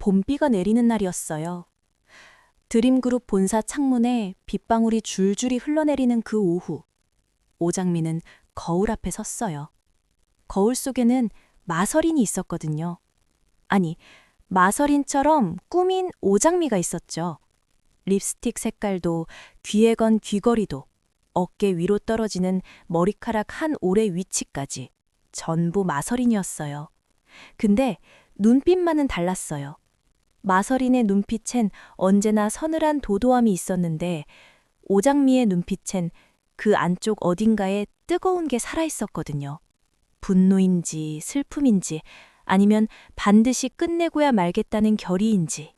봄비가 내리는 날이었어요. 드림그룹 본사 창문에 빗방울이 줄줄이 흘러내리는 그 오후, 오장미는 거울 앞에 섰어요. 거울 속에는 마설인이 있었거든요. 아니, 마설인처럼 꾸민 오장미가 있었죠. 립스틱 색깔도, 귀에 건 귀걸이도, 어깨 위로 떨어지는 머리카락 한 올의 위치까지 전부 마설인이었어요. 근데 눈빛만은 달랐어요. 마설인의 눈빛엔 언제나 서늘한 도도함이 있었는데 오장미의 눈빛엔 그 안쪽 어딘가에 뜨거운 게 살아있었거든요. 분노인지 슬픔인지 아니면 반드시 끝내고야 말겠다는 결의인지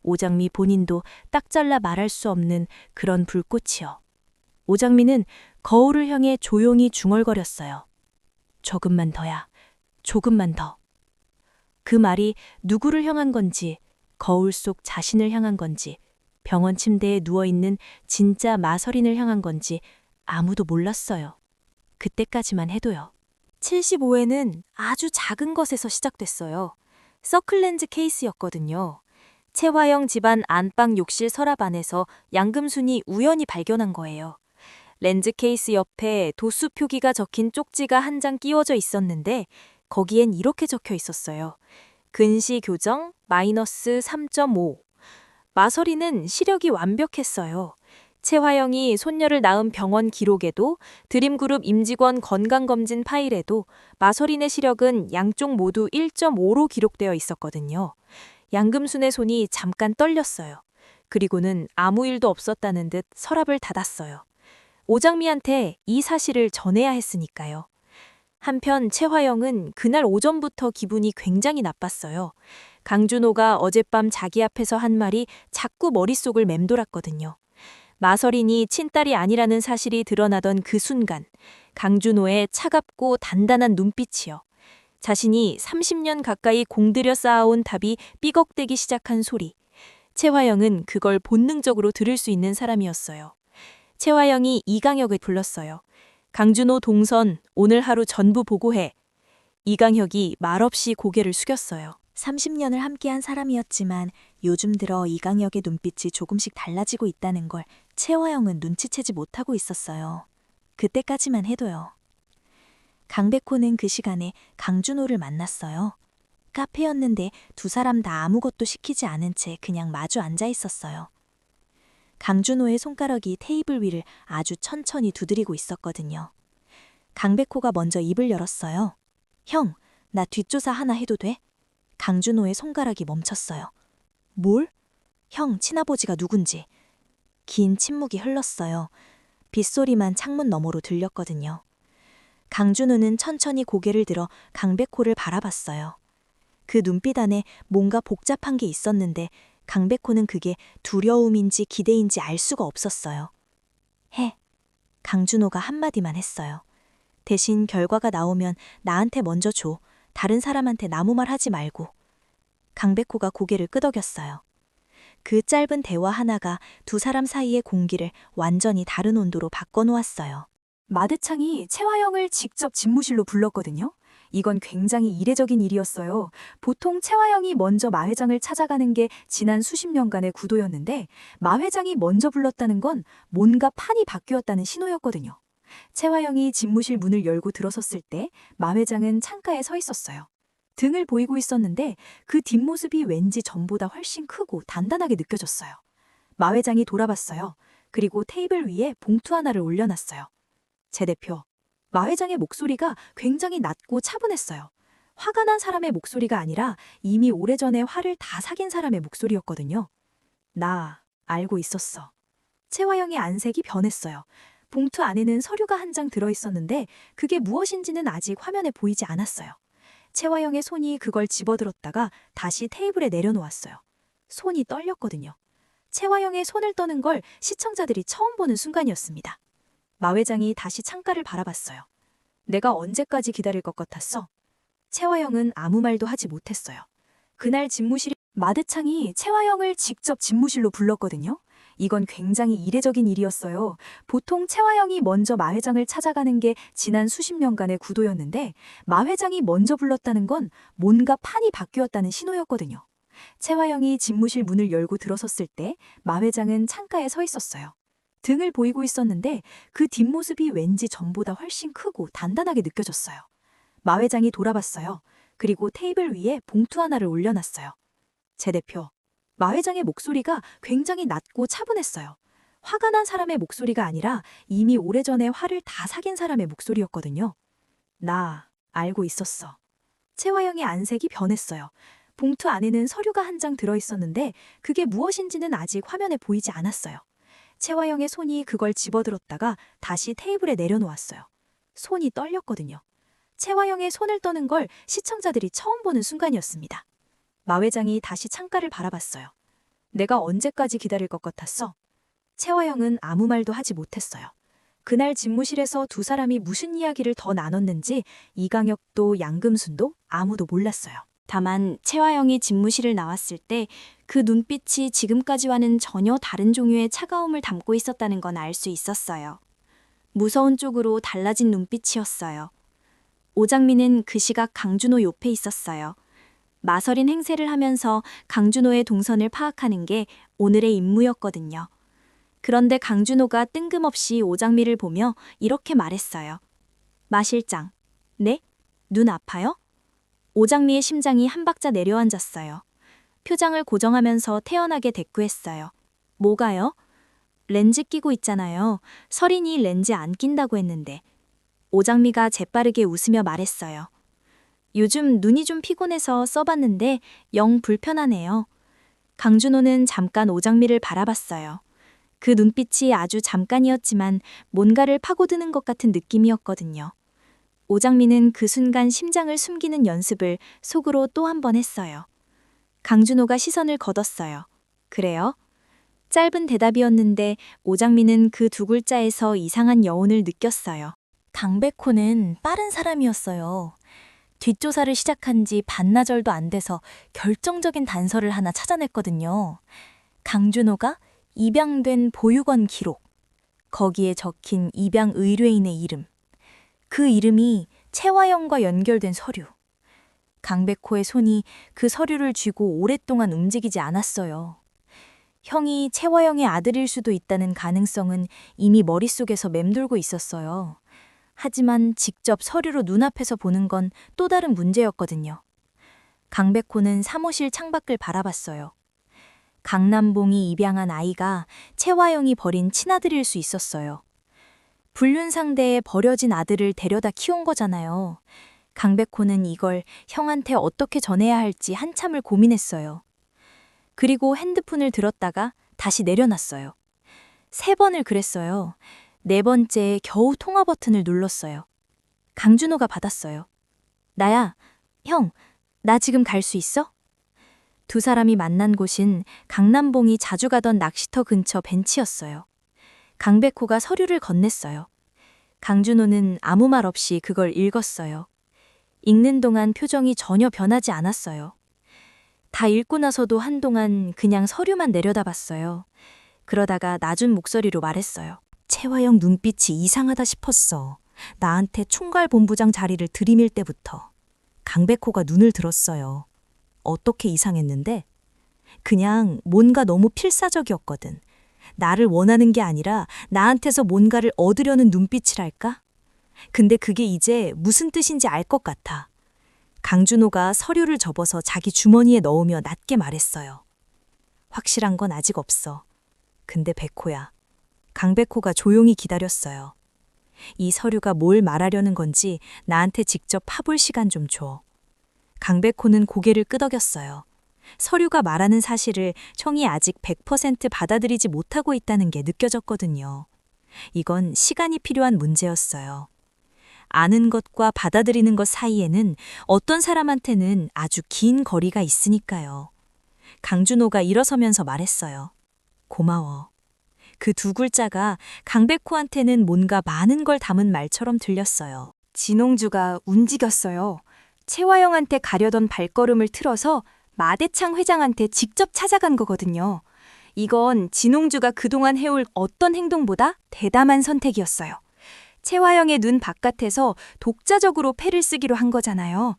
오장미 본인도 딱 잘라 말할 수 없는 그런 불꽃이요. 오장미는 거울을 향해 조용히 중얼거렸어요. 조금만 더야. 조금만 더. 그 말이 누구를 향한 건지, 거울 속 자신을 향한 건지, 병원 침대에 누워있는 진짜 마설인을 향한 건지 아무도 몰랐어요. 그때까지만 해도요. 75회는 아주 작은 것에서 시작됐어요. 서클렌즈 케이스였거든요. 채화영 집안 안방 욕실 서랍 안에서 양금순이 우연히 발견한 거예요. 렌즈 케이스 옆에 도수 표기가 적힌 쪽지가 한 장 끼워져 있었는데 거기엔 이렇게 적혀 있었어요. 근시 교정 마이너스 3.5. 마설이는 시력이 완벽했어요. 채화영이 손녀를 낳은 병원 기록에도 드림그룹 임직원 건강검진 파일에도 마설인의 시력은 양쪽 모두 1.5로 기록되어 있었거든요. 양금순의 손이 잠깐 떨렸어요. 그리고는 아무 일도 없었다는 듯 서랍을 닫았어요. 오장미한테 이 사실을 전해야 했으니까요. 한편 채화영은 그날 오전부터 기분이 굉장히 나빴어요. 강준호가 어젯밤 자기 앞에서 한 말이 자꾸 머릿속을 맴돌았거든요. 마설인이 친딸이 아니라는 사실이 드러나던 그 순간, 강준호의 차갑고 단단한 눈빛이요. 자신이 30년 가까이 공들여 쌓아온 답이 삐걱대기 시작한 소리. 채화영은 그걸 본능적으로 들을 수 있는 사람이었어요. 채화영이 이강혁을 불렀어요. 강준호 동선, 오늘 하루 전부 보고해. 이강혁이 말없이 고개를 숙였어요. 30년을 함께한 사람이었지만 요즘 들어 이강혁의 눈빛이 조금씩 달라지고 있다는 걸 채화영은 눈치채지 못하고 있었어요. 그때까지만 해도요. 강백호는 그 시간에 강준호를 만났어요. 카페였는데 두 사람 다 아무것도 시키지 않은 채 그냥 마주 앉아 있었어요. 강준호의 손가락이 테이블 위를 아주 천천히 두드리고 있었거든요. 강백호가 먼저 입을 열었어요. 형, 나 뒷조사 하나 해도 돼? 강준호의 손가락이 멈췄어요. 뭘? 형, 친아버지가 누군지. 긴 침묵이 흘렀어요. 빗소리만 창문 너머로 들렸거든요. 강준호는 천천히 고개를 들어 강백호를 바라봤어요. 그 눈빛 안에 뭔가 복잡한 게 있었는데 강백호는 그게 두려움인지 기대인지 알 수가 없었어요. 해. 강준호가 한마디만 했어요. 대신 결과가 나오면 나한테 먼저 줘. 다른 사람한테 아무 말 하지 말고. 강백호가 고개를 끄덕였어요. 그 짧은 대화 하나가 두 사람 사이의 공기를 완전히 다른 온도로 바꿔놓았어요. 마대창이 채화영을 직접 집무실로 불렀거든요. 이건 굉장히 이례적인 일이었어요. 보통 채화영이 먼저 마 회장을 찾아가는 게 지난 수십 년간의 구도였는데 마 회장이 먼저 불렀다는 건 뭔가 판이 바뀌었다는 신호였거든요. 채화영이 집무실 문을 열고 들어섰을 때 마 회장은 창가에 서 있었어요. 등을 보이고 있었는데 그 뒷모습이 왠지 전보다 훨씬 크고 단단하게 느껴졌어요. 마 회장이 돌아봤어요. 그리고 테이블 위에 봉투 하나를 올려놨어요. 제 대표. 마 회장의 목소리가 굉장히 낮고 차분했어요. 화가 난 사람의 목소리가 아니라 이미 오래전에 화를 다 사귄 사람의 목소리였거든요. 나 알고 있었어. 채화영의 안색이 변했어요. 봉투 안에는 서류가 한 장 들어있었는데 그게 무엇인지는 아직 화면에 보이지 않았어요. 채화영의 손이 그걸 집어들었다가 다시 테이블에 내려놓았어요. 손이 떨렸거든요. 채화영의 손을 떠는 걸 시청자들이 처음 보는 순간이었습니다. 마 회장이 다시 창가를 바라봤어요. 내가 언제까지 기다릴 것 같았어? 채화영은 아무 말도 하지 못했어요. 그날 집무실이 마대창이 채화영을 직접 집무실로 불렀거든요. 이건 굉장히 이례적인 일이었어요. 보통 채화영이 먼저 마 회장을 찾아가는 게 지난 수십 년간의 구도였는데 마 회장이 먼저 불렀다는 건 뭔가 판이 바뀌었다는 신호였거든요. 채화영이 집무실 문을 열고 들어섰을 때 마 회장은 창가에 서 있었어요. 등을 보이고 있었는데 그 뒷모습이 왠지 전보다 훨씬 크고 단단하게 느껴졌어요. 마 회장이 돌아봤어요. 그리고 테이블 위에 봉투 하나를 올려놨어요. 제 대표. 마 회장의 목소리가 굉장히 낮고 차분했어요. 화가 난 사람의 목소리가 아니라 이미 오래전에 화를 다 사귄 사람의 목소리였거든요. 나 알고 있었어. 채화영의 안색이 변했어요. 봉투 안에는 서류가 한 장 들어있었는데 그게 무엇인지는 아직 화면에 보이지 않았어요. 채화영의 손이 그걸 집어들었다가 다시 테이블에 내려놓았어요. 손이 떨렸거든요. 채화영의 손을 떠는 걸 시청자들이 처음 보는 순간이었습니다. 마 회장이 다시 창가를 바라봤어요. 내가 언제까지 기다릴 것 같았어? 채화영은 아무 말도 하지 못했어요. 그날 집무실에서 두 사람이 무슨 이야기를 더 나눴는지 이강혁도 양금순도 아무도 몰랐어요. 다만 채화영이 집무실을 나왔을 때 그 눈빛이 지금까지와는 전혀 다른 종류의 차가움을 담고 있었다는 건 알 수 있었어요. 무서운 쪽으로 달라진 눈빛이었어요. 오장민은 그 시각 강준호 옆에 있었어요. 마설인 행세를 하면서 강준호의 동선을 파악하는 게 오늘의 임무였거든요. 그런데 강준호가 뜬금없이 오장미를 보며 이렇게 말했어요. 마 실장, 네? 눈 아파요? 오장미의 심장이 한 박자 내려앉았어요. 표정을 고정하면서 태연하게 대꾸했어요. 뭐가요? 렌즈 끼고 있잖아요. 설인이 렌즈 안 낀다고 했는데. 오장미가 재빠르게 웃으며 말했어요. 요즘 눈이 좀 피곤해서 써봤는데 영 불편하네요. 강준호는 잠깐 오장미를 바라봤어요. 그 눈빛이 아주 잠깐이었지만 뭔가를 파고드는 것 같은 느낌이었거든요. 오장미는 그 순간 심장을 숨기는 연습을 속으로 또 한 번 했어요. 강준호가 시선을 걷었어요. 그래요? 짧은 대답이었는데 오장미는 그 두 글자에서 이상한 여운을 느꼈어요. 강백호는 빠른 사람이었어요. 뒷조사를 시작한 지 반나절도 안 돼서 결정적인 단서를 하나 찾아냈거든요. 강준호가 입양된 보육원 기록. 거기에 적힌 입양 의뢰인의 이름. 그 이름이 채화영과 연결된 서류. 강백호의 손이 그 서류를 쥐고 오랫동안 움직이지 않았어요. 형이 채화영의 아들일 수도 있다는 가능성은 이미 머릿속에서 맴돌고 있었어요. 하지만 직접 서류로 눈앞에서 보는 건 또 다른 문제였거든요. 강백호는 사무실 창밖을 바라봤어요. 강남봉이 입양한 아이가 채화영이 버린 친아들일 수 있었어요. 불륜 상대에 버려진 아들을 데려다 키운 거잖아요. 강백호는 이걸 형한테 어떻게 전해야 할지 한참을 고민했어요. 그리고 핸드폰을 들었다가 다시 내려놨어요. 3번을 그랬어요. 4번째에 겨우 통화 버튼을 눌렀어요. 강준호가 받았어요. 나야, 형, 나 지금 갈 수 있어? 두 사람이 만난 곳은 강남봉이 자주 가던 낚시터 근처 벤치였어요. 강백호가 서류를 건넸어요. 강준호는 아무 말 없이 그걸 읽었어요. 읽는 동안 표정이 전혀 변하지 않았어요. 다 읽고 나서도 한동안 그냥 서류만 내려다봤어요. 그러다가 낮은 목소리로 말했어요. 채화영 눈빛이 이상하다 싶었어. 나한테 총괄본부장 자리를 들이밀 때부터. 강백호가 눈을 들었어요. 어떻게 이상했는데? 그냥 뭔가 너무 필사적이었거든. 나를 원하는 게 아니라 나한테서 뭔가를 얻으려는 눈빛이랄까? 근데 그게 이제 무슨 뜻인지 알 것 같아. 강준호가 서류를 접어서 자기 주머니에 넣으며 낮게 말했어요. 확실한 건 아직 없어. 근데 백호야. 강백호가 조용히 기다렸어요. 이 서류가 뭘 말하려는 건지 나한테 직접 파볼 시간 좀 줘. 강백호는 고개를 끄덕였어요. 서류가 말하는 사실을 형이 아직 100% 받아들이지 못하고 있다는 게 느껴졌거든요. 이건 시간이 필요한 문제였어요. 아는 것과 받아들이는 것 사이에는 어떤 사람한테는 아주 긴 거리가 있으니까요. 강준호가 일어서면서 말했어요. 고마워. 그 두 글자가 강백호한테는 뭔가 많은 걸 담은 말처럼 들렸어요. 진홍주가 움직였어요. 채화영한테 가려던 발걸음을 틀어서 마대창 회장한테 직접 찾아간 거거든요. 이건 진홍주가 그동안 해올 어떤 행동보다 대담한 선택이었어요. 채화영의 눈 바깥에서 독자적으로 패를 쓰기로 한 거잖아요.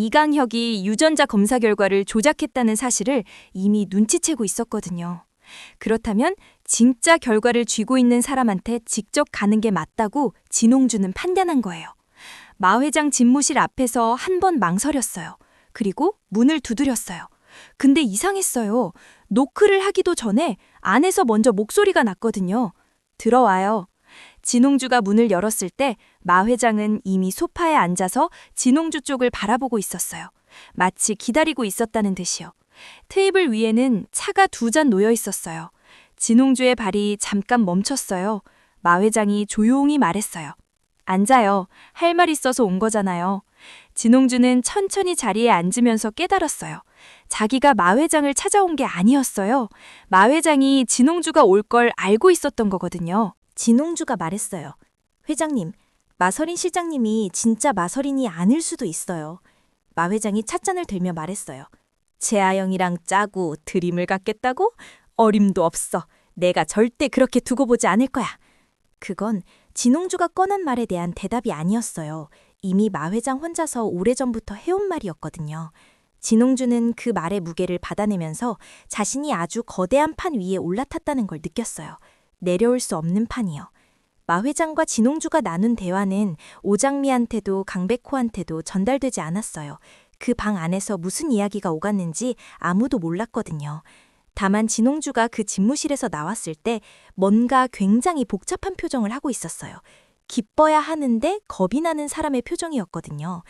이강혁이 유전자 검사 결과를 조작했다는 사실을 이미 눈치채고 있었거든요. 그렇다면 진짜 결과를 쥐고 있는 사람한테 직접 가는 게 맞다고 진홍주는 판단한 거예요. 마 회장 집무실 앞에서 한 번 망설였어요. 그리고 문을 두드렸어요. 근데 이상했어요. 노크를 하기도 전에 안에서 먼저 목소리가 났거든요. 들어와요. 진홍주가 문을 열었을 때 마 회장은 이미 소파에 앉아서 진홍주 쪽을 바라보고 있었어요. 마치 기다리고 있었다는 듯이요. 테이블 위에는 차가 2잔 놓여 있었어요. 진홍주의 발이 잠깐 멈췄어요. 마 회장이 조용히 말했어요. 앉아요. 할 말 있어서 온 거잖아요. 진홍주는 천천히 자리에 앉으면서 깨달았어요. 자기가 마 회장을 찾아온 게 아니었어요. 마 회장이 진홍주가 올 걸 알고 있었던 거거든요. 진홍주가 말했어요. 회장님, 마서린 실장님이 진짜 마서린이 아닐 수도 있어요. 마 회장이 찻잔을 들며 말했어요. 채아영이랑 짜고 드림을 갖겠다고? 어림도 없어. 내가 절대 그렇게 두고 보지 않을 거야. 그건 진홍주가 꺼낸 말에 대한 대답이 아니었어요. 이미 마 회장 혼자서 오래전부터 해온 말이었거든요. 진홍주는 그 말의 무게를 받아내면서 자신이 아주 거대한 판 위에 올라탔다는 걸 느꼈어요. 내려올 수 없는 판이요. 마 회장과 진홍주가 나눈 대화는 오장미한테도 강백호한테도 전달되지 않았어요. 그 방 안에서 무슨 이야기가 오갔는지 아무도 몰랐거든요. 다만 진홍주가 그 집무실에서 나왔을 때 뭔가 굉장히 복잡한 표정을 하고 있었어요. 기뻐야 하는데 겁이 나는 사람의 표정이었거든요.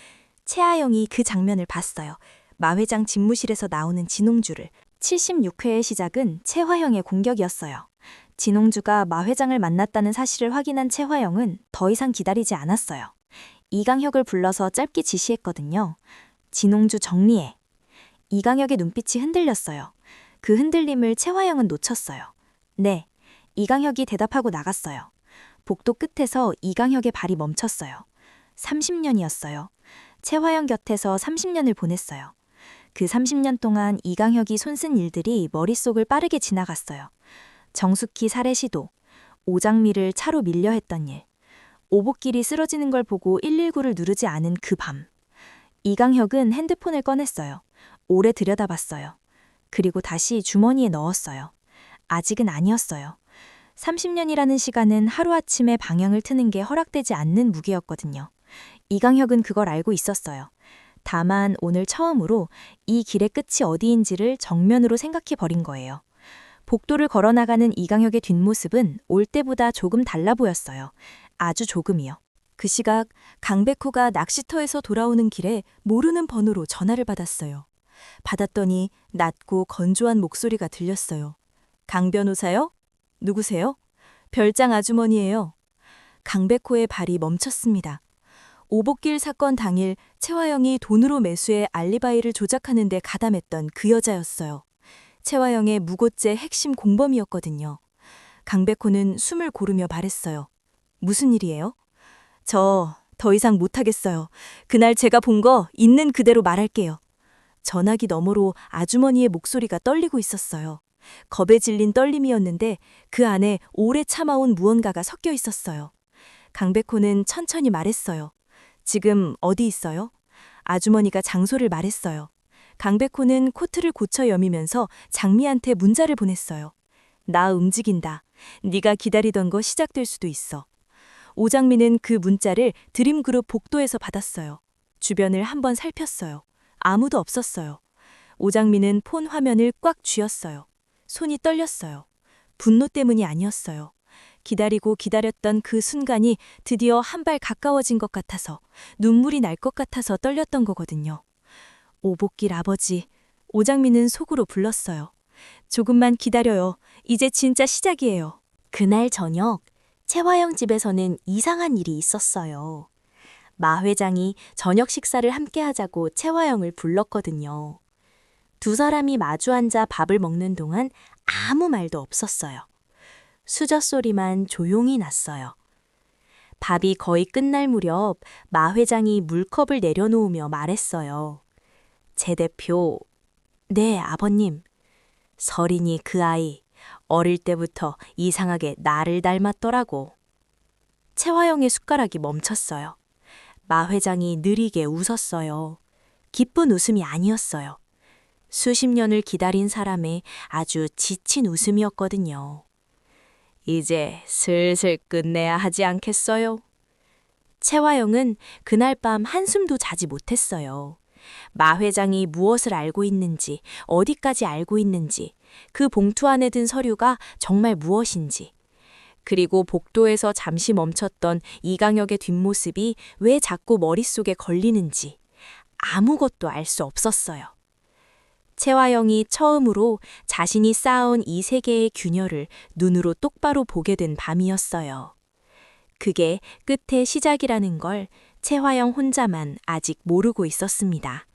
채아영이 그 장면을 봤어요. 마 회장 집무실에서 나오는 진홍주를. 76회의 시작은 채화영의 공격이었어요. 진홍주가 마 회장을 만났다는 사실을 확인한 채화영은 더 이상 기다리지 않았어요. 이강혁을 불러서 짧게 지시했거든요. 진홍주 정리해. 이강혁의 눈빛이 흔들렸어요. 그 흔들림을 채화영은 놓쳤어요. 네. 이강혁이 대답하고 나갔어요. 복도 끝에서 이강혁의 발이 멈췄어요. 30년이었어요. 채화영 곁에서 30년을 보냈어요. 그 30년 동안 이강혁이 손쓴 일들이 머릿속을 빠르게 지나갔어요. 정숙희 살해 시도, 오장미를 차로 밀려 했던 일, 오복길이 쓰러지는 걸 보고 119를 누르지 않은 그 밤. 이강혁은 핸드폰을 꺼냈어요. 오래 들여다봤어요. 그리고 다시 주머니에 넣었어요. 아직은 아니었어요. 30년이라는 시간은 하루아침에 방향을 트는 게 허락되지 않는 무게였거든요. 이강혁은 그걸 알고 있었어요. 다만 오늘 처음으로 이 길의 끝이 어디인지를 정면으로 생각해 버린 거예요. 복도를 걸어나가는 이강혁의 뒷모습은 올 때보다 조금 달라 보였어요. 아주 조금이요. 그 시각 강백호가 낚시터에서 돌아오는 길에 모르는 번호로 전화를 받았어요. 받았더니 낮고 건조한 목소리가 들렸어요. 강 변호사요? 누구세요? 별장 아주머니예요. 강백호의 발이 멈췄습니다. 오복길 사건 당일 채화영이 돈으로 매수해 알리바이를 조작하는 데 가담했던 그 여자였어요. 채화영의 무고죄 핵심 공범이었거든요. 강백호는 숨을 고르며 말했어요. 무슨 일이에요? 저 더 이상 못하겠어요. 그날 제가 본 거 있는 그대로 말할게요. 전화기 너머로 아주머니의 목소리가 떨리고 있었어요. 겁에 질린 떨림이었는데 그 안에 오래 참아온 무언가가 섞여 있었어요. 강백호는 천천히 말했어요. 지금 어디 있어요? 아주머니가 장소를 말했어요. 강백호는 코트를 고쳐 여미면서 장미한테 문자를 보냈어요. 나 움직인다. 네가 기다리던 거 시작될 수도 있어. 오장미는 그 문자를 드림그룹 복도에서 받았어요. 주변을 한번 살폈어요. 아무도 없었어요. 오장미는 폰 화면을 꽉 쥐었어요. 손이 떨렸어요. 분노 때문이 아니었어요. 기다리고 기다렸던 그 순간이 드디어 한 발 가까워진 것 같아서 눈물이 날 것 같아서 떨렸던 거거든요. 오복길 아버지, 오장미는 속으로 불렀어요. 조금만 기다려요. 이제 진짜 시작이에요. 그날 저녁, 채화영 집에서는 이상한 일이 있었어요. 마 회장이 저녁 식사를 함께 하자고 채화영을 불렀거든요. 두 사람이 마주 앉아 밥을 먹는 동안 아무 말도 없었어요. 수저 소리만 조용히 났어요. 밥이 거의 끝날 무렵 마 회장이 물컵을 내려놓으며 말했어요. 제 대표, 네, 아버님. 서린이 그 아이, 어릴 때부터 이상하게 나를 닮았더라고. 채화영의 숟가락이 멈췄어요. 마 회장이 느리게 웃었어요. 기쁜 웃음이 아니었어요. 수십 년을 기다린 사람의 아주 지친 웃음이었거든요. 이제 슬슬 끝내야 하지 않겠어요? 채화영은 그날 밤 한숨도 자지 못했어요. 마 회장이 무엇을 알고 있는지, 어디까지 알고 있는지, 그 봉투 안에 든 서류가 정말 무엇인지, 그리고 복도에서 잠시 멈췄던 이강혁의 뒷모습이 왜 자꾸 머릿속에 걸리는지 아무것도 알 수 없었어요. 채화영이 처음으로 자신이 쌓아온 이 세계의 균열을 눈으로 똑바로 보게 된 밤이었어요. 그게 끝의 시작이라는 걸 채화영 혼자만 아직 모르고 있었습니다.